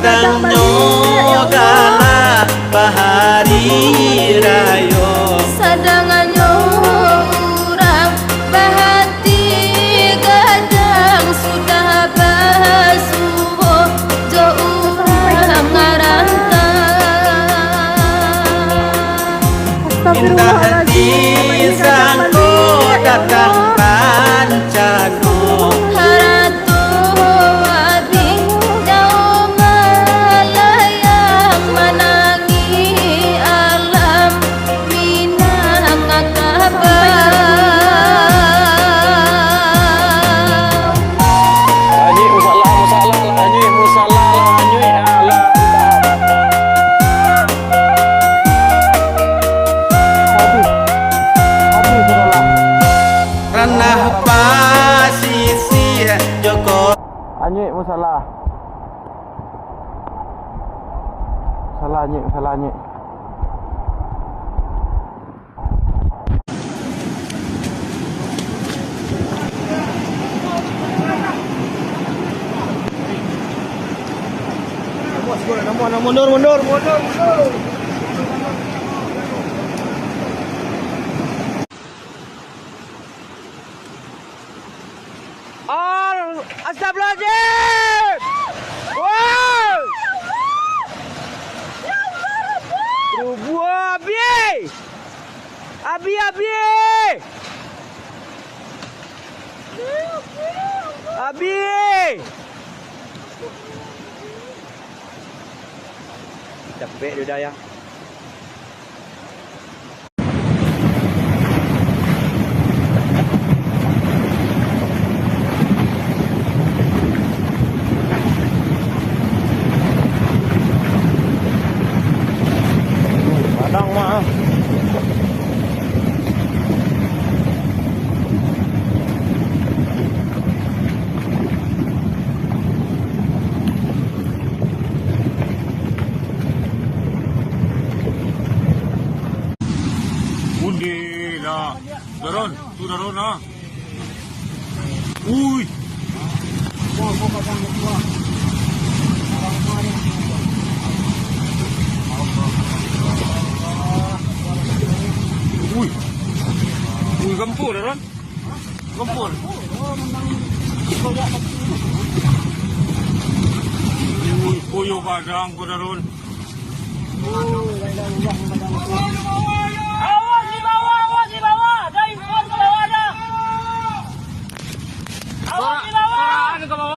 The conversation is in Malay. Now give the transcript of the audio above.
Kadang nyogala bahari rayo Sadangannya orang bahati gadang sudah basuh jo orang ngarantau indah hati sangko datang kancano haratu abi jauh malayang menangi alam minang kabau Anyi musalah lah anyi musalah lah anyi alah. ranah pasisi Joko Anyi musalah. Salah anyi, salah anyi. Mundur. Astagfirullahaladzim! Wow! Rubuh Abi! Abi! Abi! Capek dia ya. Padang mah. Undi lah, daron, tu daron ah. Uy, gempur daron, gempur. Uy, puyuh padang ko daron.